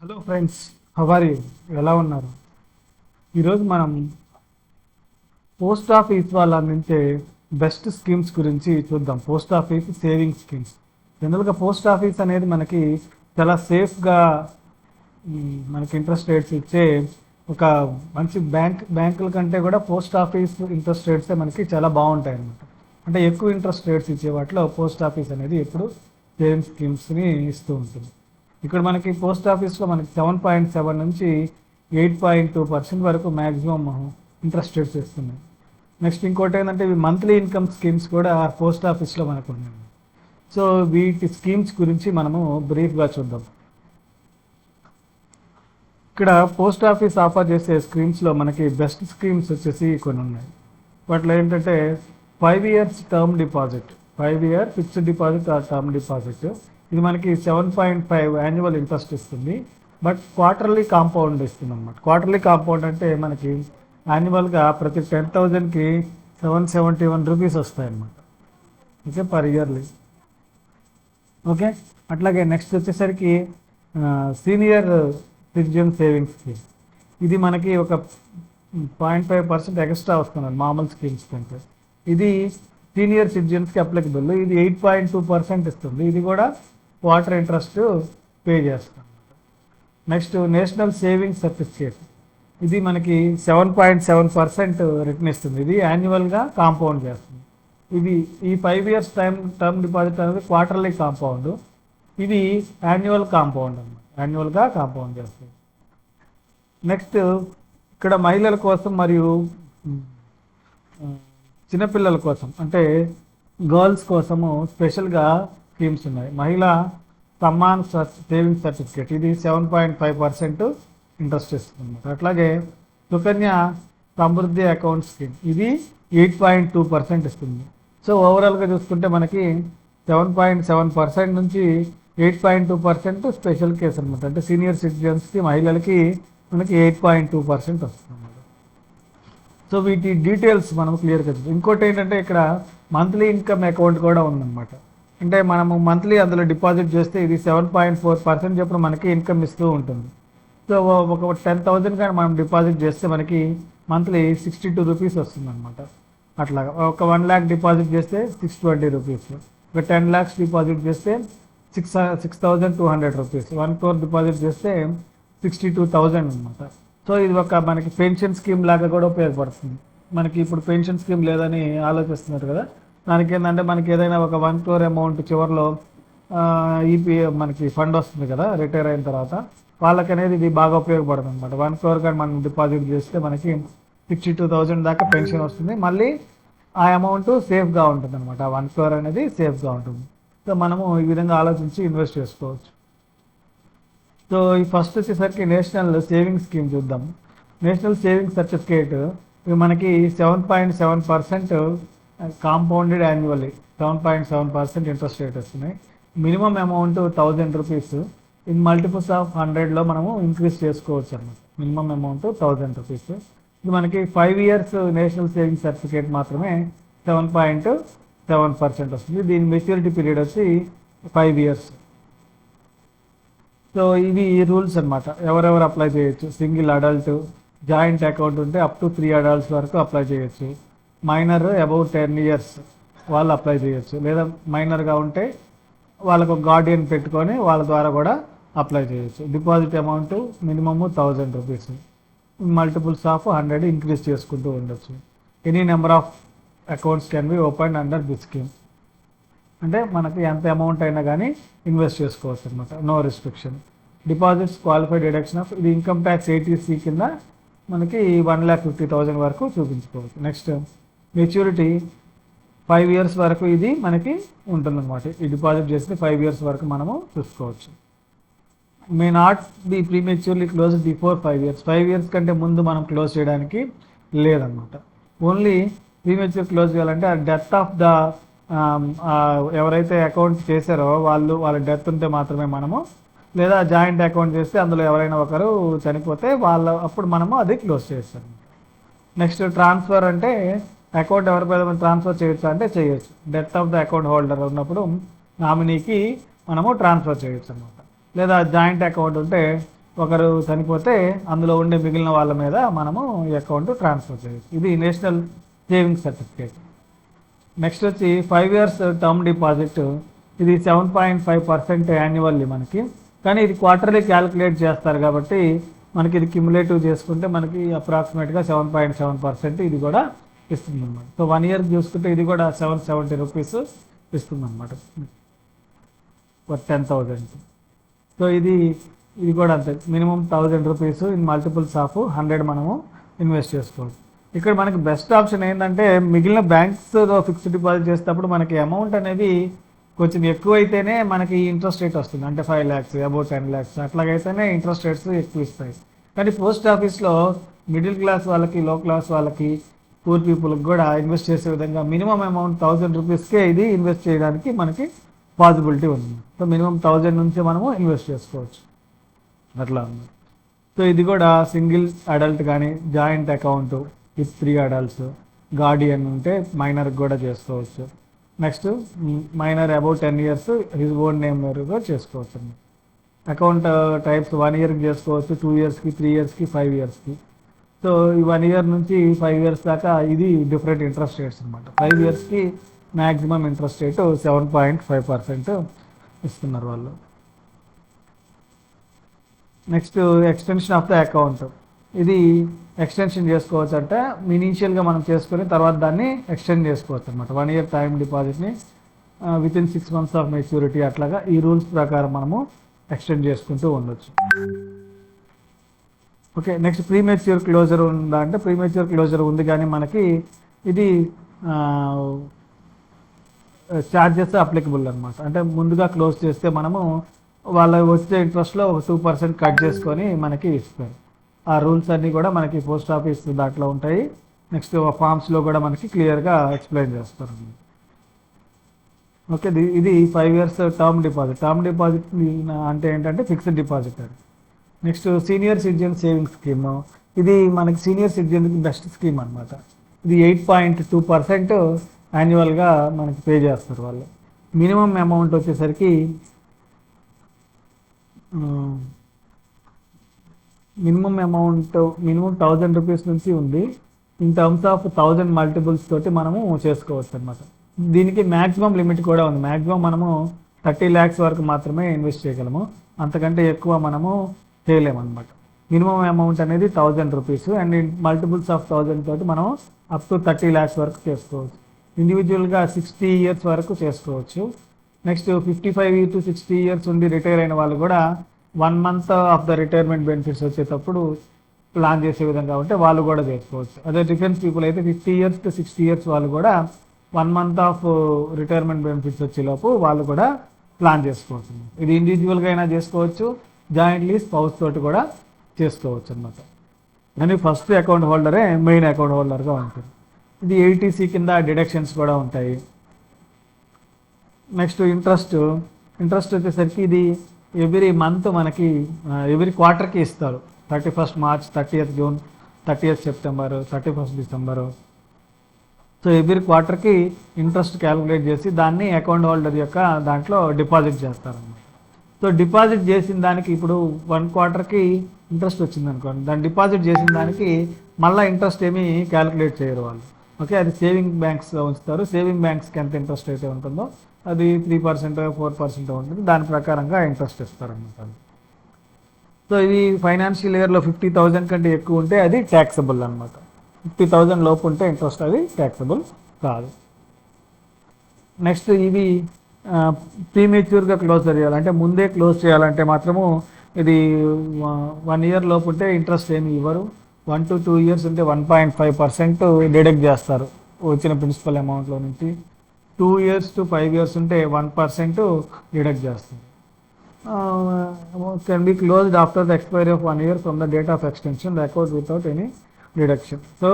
Hello friends, how are you? ఎలా ఉన్నారు? ఈరోజు మనం పోస్ట్ ఆఫీస్ వాళ్ళు అందించే బెస్ట్ స్కీమ్స్ గురించి చూద్దాం. Post office saving schemes. జనరల్గా పోస్ట్ ఆఫీస్ అనేది మనకి చాలా సేఫ్గా మనకి ఇంట్రెస్ట్ రేట్స్ ఇచ్చే ఒక మంచి బ్యాంకుల కంటే కూడా పోస్ట్ ఆఫీస్ ఇంట్రెస్ట్ రేట్సే మనకి చాలా బాగుంటాయి అన్నమాట. అంటే ఎక్కువ ఇంట్రెస్ట్ రేట్స్ ఇచ్చే వాటిలో పోస్ట్ ఆఫీస్ అనేది ఎప్పుడు సేవింగ్ స్కీమ్స్ని ఇస్తూ ఉంటుంది. ఇక్కడ మనకి పోస్ట్ ఆఫీస్లో మనకి 7.7 నుంచి 8.2% వరకు మ్యాక్సిమం ఇంట్రెస్ట్ రేట్స్ ఇస్తున్నాయి. నెక్స్ట్ ఇంకోటి ఏంటంటే ఇవి మంత్లీ ఇన్కమ్ స్కీమ్స్ కూడా పోస్ట్ ఆఫీస్లో మనకు ఉన్నాయి. సో వీటి స్కీమ్స్ గురించి మనము బ్రీఫ్గా చూద్దాం. ఇక్కడ పోస్ట్ ఆఫీస్ ఆఫర్ చేసే స్కీమ్స్లో మనకి బెస్ట్ స్కీమ్స్ వచ్చేసి కొన్ని ఉన్నాయి. వాటిలో ఏంటంటే 5 years term deposit, 5 year fixed deposit are term deposit. ఇది మనకి 7.5 యాన్యువల్ ఇంట్రెస్ట్ ఇస్తుంది, బట్ క్వార్టర్లీ కాంపౌండ్ ఇస్తుంది అనమాట. క్వార్టర్లీ కాంపౌండ్ అంటే మనకి యాన్యువల్గా ప్రతి 10,000కి 771 రూపీస్ వస్తాయి అన్నమాట. Okay, per yearly. ఓకే, అట్లాగే నెక్స్ట్ వచ్చేసరికి సీనియర్ సిటిజన్ సేవింగ్స్ స్కీమ్. ఇది మనకి ఒక 0.5% ఎక్స్ట్రా వస్తుంది మామూలు స్కీమ్స్ కంటే. ఇది సీనియర్ సిటిజన్స్కి అప్లికబుల్. ఇది 8.2% ఇస్తుంది. ఇది కూడా క్వార్టర్ ఇంట్రెస్ట్ పే చేస్తాం. Next national savings certificate. ఇది మనకి 7.7% రిటర్న్ ఇస్తుంది. ఇది యాన్యువల్గా కాంపౌండ్ చేస్తుంది. ఇది ఈ 5 years టర్మ్ డిపాజిట్ అనేది క్వార్టర్లీ కాంపౌండ్. ఇది యాన్యువల్ కాంపౌండ్ అన్నమాట, యాన్యువల్గా కాంపౌండ్ చేస్తుంది. నెక్స్ట్ ఇక్కడ మహిళల కోసం మరియు చిన్నపిల్లల కోసం అంటే గర్ల్స్ కోసము స్పెషల్గా స్కీమ్స్ ఉన్నాయి. మహిళా సమ్మాన్ సేవింగ్స్ సర్టిఫికేట్. ఇది 7.5% ఇంట్రెస్ట్ ఇస్తుంది. అట్లాగే సుకన్య సమృద్ధి అకౌంట్ స్కీమ్. ఇది 8.2% ఇస్తుంది. సో ఓవరాల్గా చూసుకుంటే మనకి 7.7% నుంచి 8.2% స్పెషల్ కేసు అనమాట. అంటే సీనియర్ సిటిజన్స్కి, మహిళలకి మనకి 8.2% వస్తుంది. సో వీటి డీటెయిల్స్ మనం క్లియర్గా చూద్దాం. ఇంకోటి ఏంటంటే ఇక్కడ మంత్లీ ఇన్కమ్ అకౌంట్ కూడా ఉందన్నమాట. అంటే మనము మంత్లీ అందులో డిపాజిట్ చేస్తే ఇది 7.4% చొప్పున మనకి ఇన్కమ్ ఇస్తూ ఉంటుంది. సో ఒక 10,000 కానీ మనం డిపాజిట్ చేస్తే మనకి మంత్లీ 62 రూపీస్ వస్తుంది అనమాట. అట్లాగా ఒక 1 lakh డిపాజిట్ చేస్తే 620 రూపీస్, ఒక 10 lakhs డిపాజిట్ చేస్తే 6,200 రూపీస్, 1 crore డిపాజిట్ చేస్తే 62,000 అనమాట. సో ఇది ఒక మనకి పెన్షన్ స్కీమ్ లాగా కూడా ఉపయోగపడుతుంది. మనకి ఇప్పుడు పెన్షన్ స్కీమ్ లేదని ఆలోచిస్తున్నారు కదా, దానికి ఏంటంటే మనకి ఏదైనా ఒక 1 crore అమౌంట్ చివరిలో మనకి ఫండ్ వస్తుంది కదా రిటైర్ అయిన తర్వాత, వాళ్ళకి అనేది ఇది బాగా ఉపయోగపడుతుంది అనమాట. 1 crore కానీ మనం డిపాజిట్ చేస్తే మనకి 62,000 దాకా పెన్షన్ వస్తుంది. మళ్ళీ ఆ అమౌంట్ సేఫ్గా ఉంటుంది అనమాట. ఆ 1 crore అనేది సేఫ్గా ఉంటుంది. సో మనము ఈ విధంగా ఆలోచించి ఇన్వెస్ట్ చేసుకోవచ్చు. సో ఈ ఫస్ట్ వచ్చేసరికి నేషనల్ సేవింగ్ స్కీమ్ చూద్దాం. నేషనల్ సేవింగ్ సర్టిఫికేట్ ఇవి మనకి 7.7% కాంపౌండెడ్ యాన్యువల్లీ 7.7% ఇంట్రెస్ట్ రేట్ వస్తున్నాయి. Minimum amount 1,000 rupees. In multiples of 100లో మనము ఇంక్రీజ్ చేసుకోవచ్చు అన్నమాట. Minimum amount 1,000 rupees. ఇది మనకి 5 years నేషనల్ సేవింగ్ సర్టిఫికేట్ మాత్రమే 7.7% వస్తుంది. దీని మెచ్యూరిటీ పీరియడ్ వచ్చి 5 years. సో ఇవి రూల్స్ అనమాట. ఎవరెవరు అప్లై చేయొచ్చు. సింగిల్ అడల్ట్, జాయింట్ అకౌంట్ ఉంటే అప్ టు 3 adults వరకు అప్లై చేయొచ్చు. మైనర్ అబౌట్ 10 years వాళ్ళు అప్లై చేయొచ్చు. లేదా మైనర్గా ఉంటే వాళ్ళకు గార్డియన్ పెట్టుకొని వాళ్ళ ద్వారా కూడా అప్లై చేయొచ్చు. Deposit amount minimum 1,000 rupees. Multiples of 100 increase చేసుకుంటూ ఉండొచ్చు. Any number of accounts can be open under this scheme. అంటే మనకి ఎంత అమౌంట్ అయినా కానీ ఇన్వెస్ట్ చేసుకోవచ్చు అనమాట, no restriction. Deposits qualified deduction of ఇది ఇన్కమ్ ట్యాక్స్ 80C కింద మనకి 1,50,000 వరకు చూపించుకోవచ్చు. నెక్స్ట్ మెచ్యూరిటీ 5 years వరకు ఇది మనకి ఉంటుందన్నమాట. ఈ డిపాజిట్ చేస్తే 5 years వరకు మనము చూసుకోవచ్చు. May not be prematurely close before 5 years. 5 years కంటే ముందు మనం క్లోజ్ చేయడానికి లేదన్నమాట. ఓన్లీ ప్రీమెచ్యూర్ క్లోజ్ చేయాలంటే ఆ డెత్ ఆఫ్ ద ఎవరైతే అకౌంట్ చేశారో వాళ్ళ డెత్ ఉంటే మాత్రమే మనము, లేదా జాయింట్ అకౌంట్ చేస్తే అందులో ఎవరైనా ఒకరు చనిపోతే అప్పుడు మనము అది క్లోజ్ చేస్తాం. నెక్స్ట్ ట్రాన్స్ఫర్ అంటే అకౌంట్ ఎవరిపై ట్రాన్స్ఫర్ చేయొచ్చు అంటే చేయొచ్చు. Death of the account holder ఉన్నప్పుడు నామినీకి మనము ట్రాన్స్ఫర్ చేయొచ్చు అనమాట. లేదా జాయింట్ అకౌంట్ ఉంటే ఒకరు చనిపోతే అందులో ఉండే మిగిలిన వాళ్ళ మీద మనము ఈ అకౌంట్ ట్రాన్స్ఫర్ చేయొచ్చు. ఇది నేషనల్ సేవింగ్స్ సర్టిఫికేట్. నెక్స్ట్ వచ్చి 5 years టర్మ్ డిపాజిట్. ఇది 7.5% యాన్యువల్లీ మనకి, కానీ ఇది క్వార్టర్లీ క్యాలిక్యులేట్ చేస్తారు కాబట్టి మనకి ఇది క్యుములేటివ్ చేసుకుంటే మనకి అప్రాక్సిమేట్గా 7.7% ఇది కూడా ఇస్తుంది అనమాట. సో 1 year చూసుకుంటే ఇది కూడా 770 రూపీస్ ఇస్తుంది అనమాట, 10,000. సో ఇది కూడా అంతే, minimum 1000 rupees in multiples of 100 మనము ఇన్వెస్ట్ చేసుకోవచ్చు. ఇక్కడ మనకి బెస్ట్ ఆప్షన్ ఏంటంటే మిగిలిన బ్యాంక్స్లో ఫిక్స్డ్ డిపాజిట్ చేసేటప్పుడు మనకి అమౌంట్ అనేది కొంచెం ఎక్కువ అయితేనే మనకి ఇంట్రెస్ట్ రేట్ వస్తుంది. అంటే 5 lakhs, అబౌట్ 10 lakhs అట్లాగైతేనే ఇంట్రెస్ట్ రేట్స్ ఎక్కువ ఇస్తాయి. కానీ పోస్ట్ ఆఫీస్లో మిడిల్ క్లాస్ వాళ్ళకి, లో క్లాస్ వాళ్ళకి, పూర్ పీపుల్కి కూడా ఇన్వెస్ట్ చేసే విధంగా మినిమం అమౌంట్ 1000 రూపీస్కే ఇది ఇన్వెస్ట్ చేయడానికి మనకి పాసిబిలిటీ ఉంది. సో మినిమం 1000 నుంచి మనము ఇన్వెస్ట్ చేసుకోవచ్చు అట్లా ఉంది. సో ఇది కూడా సింగిల్ అడల్ట్ కానీ joint account with 3 adults, guardian ఉంటే మైనర్కి కూడా చేసుకోవచ్చు. Next minor about 10 years his own name కూడా చేసుకోవచ్చు. అకౌంట్ టైప్స్ 1 yearకి చేసుకోవచ్చు, 2 yearsకి, 3 yearsకి, 5 yearsకి. సో ఈ 1 year నుంచి 5 years దాకా ఇది డిఫరెంట్ ఇంట్రెస్ట్ రేట్స్ అనమాట. 5 yearsకి మ్యాక్సిమం ఇంట్రెస్ట్ రేటు 7.5% ఇస్తున్నారు వాళ్ళు. Next extension of the account. ఇది ఎక్స్టెన్షన్ చేసుకోవచ్చు అంటే ఇనీషియల్గా మనం చేసుకొని తర్వాత దాన్ని ఎక్స్టెండ్ చేసుకోవచ్చు అనమాట. 1 year టైం డిపాజిట్ని వితిన్ 6 months ఆఫ్ మెచ్యూరిటీ అట్లాగా ఈ రూల్స్ ప్రకారం మనము ఎక్స్టెండ్ చేసుకుంటూ ఉండొచ్చు. ఓకే, నెక్స్ట్ ప్రీమెచ్యూర్ క్లోజర్ ఉందా అంటే ప్రీమెచ్యూర్ క్లోజర్ ఉంది, కానీ మనకి ఇది ఛార్జెస్ అప్లికబుల్ అనమాట. అంటే ముందుగా క్లోజ్ చేస్తే మనము వాళ్ళ వచ్చే ఇంట్రెస్ట్లో 2% కట్ చేసుకొని మనకి ఇస్తారు. ఆ రూల్స్ అన్నీ కూడా మనకి పోస్ట్ ఆఫీస్ దాంట్లో ఉంటాయి. నెక్స్ట్ ఫామ్స్లో కూడా మనకి క్లియర్గా ఎక్స్ప్లెయిన్ చేస్తారు. ఓకే, ఇది 5 years term deposit. Term deposit అంటే ఏంటంటే ఫిక్స్డ్ డిపాజిట్ అది. Next senior citizen savings scheme. ఇది మనకి సీనియర్ సిటిజన్కి బెస్ట్ స్కీమ్ అనమాట. ఇది 8.2% యాన్యువల్గా మనకి పే చేస్తారు వాళ్ళు. మినిమం అమౌంట్ వచ్చేసరికి మినిమం 1000 రూపీస్ నుంచి ఉంది. ఇన్ టర్మ్స్ ఆఫ్ 1000 మల్టిపుల్స్ తోటి మనము చేసుకోవచ్చు అనమాట. దీనికి మ్యాక్సిమం లిమిట్ కూడా ఉంది. మ్యాక్సిమం మనము 30 lakhs వరకు మాత్రమే ఇన్వెస్ట్ చేయగలము, అంతకంటే ఎక్కువ మనము చేయలేము అనమాట. మినిమం అమౌంట్ అనేది 1000 రూపీస్ అండ్ మల్టిపుల్స్ ఆఫ్ 1000 తోటి మనం అప్ టు 30 lakhs వరకు చేసుకోవచ్చు. ఇండివిజువల్గా 60 years వరకు చేసుకోవచ్చు. నెక్స్ట్ 55 to 60 years ఉండి రిటైర్ అయిన వాళ్ళు కూడా 1 month of the retirement benefits వచ్చేటప్పుడు ప్లాన్ చేసే విధంగా ఉంటే వాళ్ళు కూడా చేసుకోవచ్చు. అదే డిఫెన్స్ పీపుల్ అయితే 50 years to 60 years వాళ్ళు కూడా 1 month ఆఫ్ రిటైర్మెంట్ బెనిఫిట్స్ వచ్చేలోపు వాళ్ళు కూడా ప్లాన్ చేసుకోవచ్చు. ఇది ఇండివిజువల్గా అయినా చేసుకోవచ్చు, జాయింట్లీ స్పౌస్ తోటి కూడా చేసుకోవచ్చు అన్నమాట. కానీ ఫస్ట్ అకౌంట్ హోల్డరే మెయిన్ అకౌంట్ హోల్డర్గా ఉంటుంది. ఇది 80C కింద డిడక్షన్స్ కూడా ఉంటాయి. నెక్స్ట్ ఇంట్రెస్ట్ వచ్చేసరికి ఇది ఎవ్రీ మంత్ మనకి ఎవ్రీ క్వార్టర్కి ఇస్తారు. 31st March, 30th June, 30th September, 31st December. So every క్వార్టర్కి ఇంట్రెస్ట్ క్యాలిక్యులేట్ చేసి దాన్ని అకౌంట్ హోల్డర్ యొక్క దాంట్లో డిపాజిట్ చేస్తారన్నమాట. సో డిపాజిట్ చేసిన దానికి ఇప్పుడు 1 quarterకి ఇంట్రెస్ట్ వచ్చింది అనుకోండి, దాన్ని డిపాజిట్ చేసిన దానికి మళ్ళీ ఇంట్రెస్ట్ ఏమీ క్యాలిక్యులేట్ చేయరు వాళ్ళు. ఓకే, అది సేవింగ్ బ్యాంక్స్లో ఉంచుతారు. సేవింగ్ బ్యాంక్స్కి ఎంత ఇంట్రెస్ట్ అయితే ఉంటుందో అది 3%, 4% ఉంటుంది. దాని ప్రకారంగా ఇంట్రెస్ట్ ఇస్తారన్నమాట. సో ఇది ఫైనాన్షియల్ ఇయర్లో 50,000 కంటే ఎక్కువ ఉంటే అది ట్యాక్సబుల్ అనమాట. 50,000 లోపు ఉంటే ఇంట్రెస్ట్ అది ట్యాక్సబుల్ కాదు. నెక్స్ట్ ఇవి ప్రీమెచ్యూర్గా క్లోజ్ చేయాలంటే ముందే క్లోజ్ చేయాలంటే మాత్రము ఇది 1 year లోపు ఉంటే ఇంట్రెస్ట్ ఏమి ఇవ్వరు. 1 to 2 years ఉంటే 1.5% డిడక్ట్ చేస్తారు వచ్చిన ప్రిన్సిపల్ అమౌంట్లో నుంచి. 2 years to 5 years ఉంటే 1% డిడక్ట్ చేస్తారు. Can be closed after the expiry of 1 year from the date of extension record without any deduction. So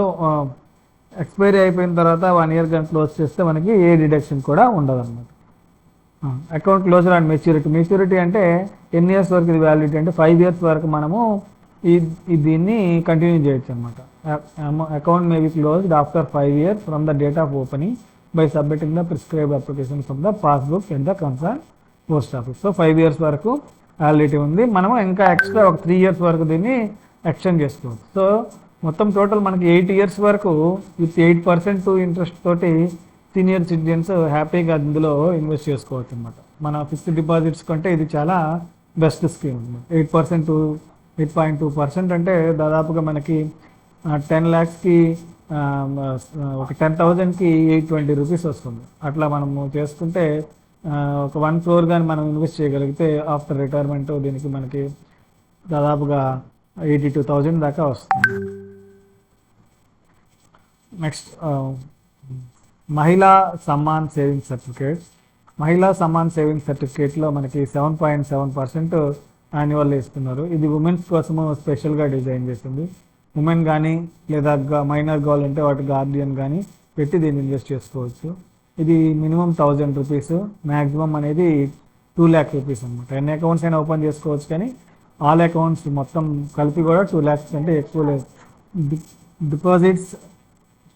expiry అయిపోయిన తర్వాత 1 year కానీ క్లోజ్ చేస్తే మనకి ఏ డిడక్షన్ కూడా ఉండదు అన్నమాట. అకౌంట్ క్లోజర్ అండ్ మెచ్యూరిటీ అంటే ఎన్ని ఇయర్స్ వరకు ఇది వ్యాలిడిటీ అంటే 5 years వరకు మనము దీన్ని కంటిన్యూ చేయొచ్చు అనమాట. Account may be closed after 5 years from the date of opening by submitting the prescribed application from the passbook in the concern post office. So 5 years వరకు వ్యాలిడిటీ ఉంది. మనము ఇంకా ఎక్స్ట్రా ఒక 3 ఇయర్స్ వరకు దీన్ని ఎక్స్టెండ్ చేసుకోవచ్చు. సో మొత్తం total మనకి 8 ఇయర్స్ వరకు విత్ 8% ఇంట్రెస్ట్ తోటి సీనియర్ సిటిజన్స్ హ్యాపీగా అందులో ఇన్వెస్ట్ చేసుకోవచ్చు అనమాట. మన ఫిక్స్డ్ డిపాజిట్స్ కంటే ఇది చాలా బెస్ట్ స్కీమ్ అనమాట. 8.2% అంటే దాదాపుగా మనకి 10 lakhsకి ఒక 10,000కి 820 రూపీస్ వస్తుంది. అట్లా మనము చేసుకుంటే ఒక 1 crore కానీ మనం ఇన్వెస్ట్ చేయగలిగితే ఆఫ్టర్ రిటైర్మెంట్ దీనికి మనకి దాదాపుగా 82,000 దాకా వస్తుంది. నెక్స్ట్ మహిళా సమ్మాన్ సేవింగ్స్ సర్టిఫికేట్. మహిళా సమ్మాన్ సేవింగ్స్ సర్టిఫికేట్లో మనకి 7.7% యాన్యువల్ ఇస్తున్నారు. ఇది ఉమెన్స్ కోసము స్పెషల్గా డిజైన్ చేసింది. ఉమెన్ కానీ లేదా మైనర్ కావాలంటే వాటి గార్డియన్ కానీ పెట్టి దీన్ని ఇన్వెస్ట్ చేసుకోవచ్చు. ఇది మినిమం 1,000 రూపీస్, మ్యాక్సిమం అనేది 2 lakh రూపీస్ అనమాట. ఎన్ని అకౌంట్స్ అయినా ఓపెన్ చేసుకోవచ్చు, కానీ ఆల్ అకౌంట్స్ మొత్తం కలిపి కూడా 2 lakhs కంటే ఎక్కువ లేదు. Deposits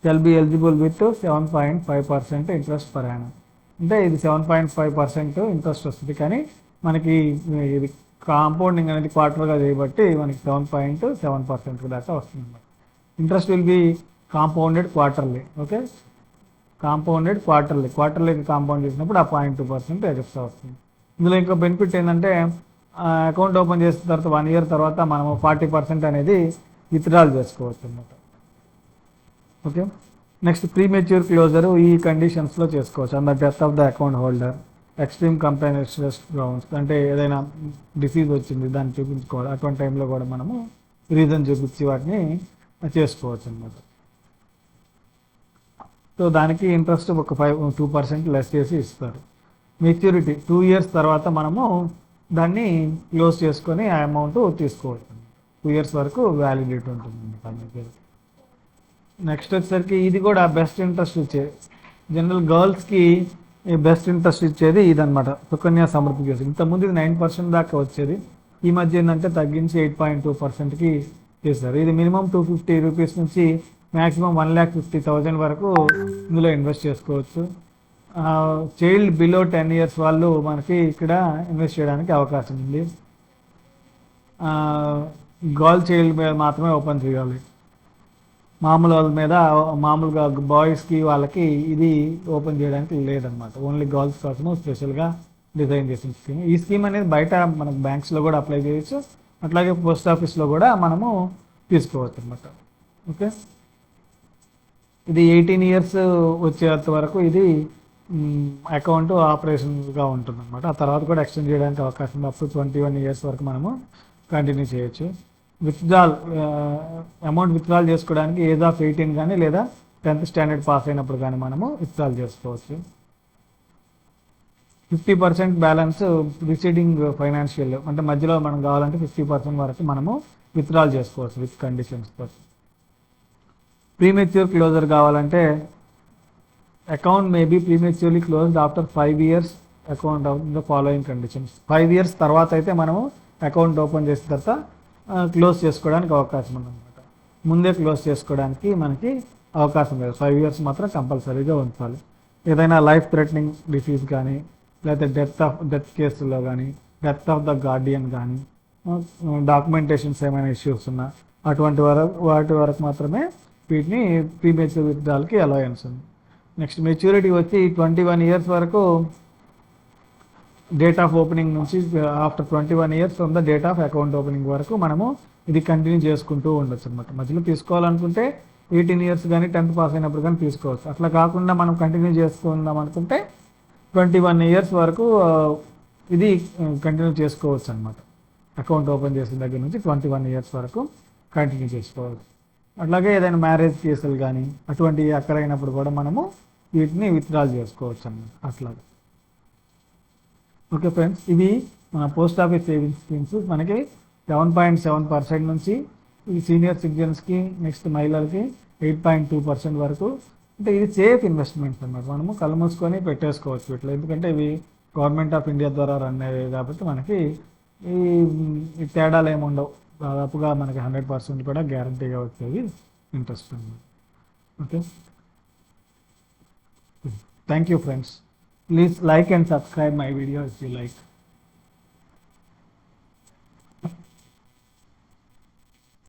shall be eligible with 7.5% interest per annum. అంటే ఇది 7.5% ఇంట్రెస్ట్ వస్తుంది, కానీ మనకి ఇది కాంపౌండింగ్ అనేది క్వార్టర్గా చేయబట్టి మనకి 7.7% దాకా వస్తుంది అన్నమాట. Interest will be compounded quarterly. Okay, compounded quarterly compound చేసినప్పుడు ఆ 0.2% ఎక్స్ట్రా వస్తుంది. ఇందులో ఇంకో బెనిఫిట్ ఏంటంటే అకౌంట్ ఓపెన్ చేసిన తర్వాత 1 year తర్వాత మనము 40% అనేది విత్డ్రాల్ చేసుకోవచ్చు అన్నమాట. ఓకే, నెక్స్ట్ ప్రీమెచ్యూర్ క్లోజర్ ఈ కండిషన్స్లో చేసుకోవచ్చు. And the death of the account holder, extreme companies grounds, అంటే ఏదైనా డిసీజ్ వచ్చింది దాన్ని చూపించుకోవాలి, అటువంటి టైంలో కూడా మనము రీజన్ చూపించి వాటిని చేసుకోవచ్చు అన్నమాట. సో దానికి ఇంట్రెస్ట్ ఒక 2% లెస్ చేసి ఇస్తారు. మెచ్యూరిటీ 2 years తర్వాత మనము దాన్ని క్లోజ్ చేసుకొని ఆ అమౌంట్ తీసుకోవచ్చు. 2 years వరకు వ్యాలిడిటీ ఉంటుంది. నెక్స్ట్ వచ్చేసరికి ఇది కూడా బెస్ట్ ఇంట్రెస్ట్ ఇచ్చేది. జనరల్ గర్ల్స్కి బెస్ట్ ఇంట్రెస్ట్ ఇచ్చేది ఇదనమాట, సుకన్య సమృద్ధి యోజన. ఇంతకుముందు ఇది 9% దాకా వచ్చేది, ఈ మధ్య ఏంటంటే తగ్గించి 8.2%కి చేస్తారు. ఇది మినిమం 250 రూపీస్ నుంచి మ్యాక్సిమం 1,50,000 వరకు ఇందులో ఇన్వెస్ట్ చేసుకోవచ్చు. చైల్డ్ బిలో 10 years వాళ్ళు మనకి ఇక్కడ ఇన్వెస్ట్ చేయడానికి అవకాశం ఉంది. గర్ల్ చైల్డ్ మీద మాత్రమే ఓపెన్ చేయాలి. మామూలు వాళ్ళ మీద మామూలుగా బాయ్స్కి వాళ్ళకి ఇది ఓపెన్ చేయడానికి లేదనమాట. ఓన్లీ గర్ల్స్ కోసము స్పెషల్గా డిజైన్ చేసిన స్కీమ్. ఈ స్కీమ్ అనేది బయట మనకు బ్యాంక్స్లో కూడా అప్లై చేయొచ్చు, అట్లాగే పోస్ట్ ఆఫీస్లో కూడా మనము తీసుకోవచ్చు అనమాట. ఓకే, ఇది 18 years వచ్చేంత వరకు ఇది అకౌంట్ ఆపరేషన్గా ఉంటుంది అనమాట. ఆ తర్వాత కూడా ఎక్స్టెండ్ చేయడానికి అవకాశం ఉంది. అప్ టు 21 years వరకు మనము కంటిన్యూ చేయొచ్చు. విత్డ్రాల్ అమౌంట్ విత్డ్రాల్ చేసుకోవడానికి ఏజ్ ఆఫ్ 18 కానీ లేదా 10th standard పాస్ అయినప్పుడు కానీ మనము విత్డ్రాల్ చేసుకోవచ్చు. 50% బ్యాలెన్స్ ప్రిసీడింగ్ ఫైనాన్షియల్, అంటే మధ్యలో మనం కావాలంటే 50% వరకు మనము విత్డ్రాల్ చేసుకోవచ్చు విత్ కండిషన్స్. ప్రీమెచ్యూర్ క్లోజర్ కావాలంటే account may be prematurely closed after 5 years account of the following conditions. 5 years తర్వాత అయితే మనము అకౌంట్ ఓపెన్ చేసిన తర్వాత క్లోజ్ చేసుకోవడానికి అవకాశం ఉందన్నమాట. ముందే క్లోజ్ చేసుకోవడానికి మనకి అవకాశం లేదు. 5 years మాత్రం కంపల్సరీగా ఉంచాలి. ఏదైనా లైఫ్ థ్రెటనింగ్ డిసీజ్ కానీ, లేకపోతే డెత్ కేసుల్లో కానీ, డెత్ ఆఫ్ ద గార్డియన్ కానీ, డాక్యుమెంటేషన్స్ ఏమైనా ఇష్యూస్ ఉన్నా వాటి వరకు మాత్రమే వీటిని ప్రీమెచ్యూర్ విత్డ్రాల్కి అలవెన్స్ ఉంది. నెక్స్ట్ మెచ్యూరిటీ వచ్చి 21 years వరకు డేట్ ఆఫ్ ఓపెనింగ్ నుంచి after 21 years from the date of account opening వరకు మనము ఇది కంటిన్యూ చేసుకుంటూ ఉండొచ్చు అనమాట. మధ్యలో తీసుకోవాలనుకుంటే 18 years కానీ 10th పాస్ అయినప్పుడు కానీ తీసుకోవచ్చు. అట్లా కాకుండా మనం కంటిన్యూ చేసుకుందాం అనుకుంటే 21 years వరకు ఇది కంటిన్యూ చేసుకోవచ్చు అనమాట. అకౌంట్ ఓపెన్ చేసిన దగ్గర నుంచి 21 years వరకు కంటిన్యూ చేసుకోవచ్చు. అట్లాగే ఏదైనా మ్యారేజ్ కేసులు కానీ అటువంటి అక్కరైనప్పుడు కూడా మనము వీటిని విత్డ్రాల్ చేసుకోవచ్చు అన్నమాట. అట్లాగే ఓకే ఫ్రెండ్స్, ఇవి మన పోస్ట్ ఆఫీస్ సేవింగ్స్ స్కీమ్స్. మనకి 7.7% నుంచి ఈ సీనియర్ సిటిజన్స్కి, నెక్స్ట్ మహిళలకి 8.2% వరకు. అంటే ఇది సేఫ్ ఇన్వెస్ట్మెంట్స్ అన్నమాట. మనము కళ్ళు మూసుకొని పెట్టేసుకోవచ్చు వీటిలో, ఎందుకంటే ఇవి గవర్నమెంట్ ఆఫ్ ఇండియా ద్వారా రన్ అయ్యాయి కాబట్టి మనకి ఈ తేడాలు ఏమి ఉండవు. దాదాపుగా మనకి 100% కూడా గ్యారంటీగా వచ్చేది ఇంట్రెస్ట్ అన్నమాట. Okay, thank you friends. Please like and subscribe my video if you like.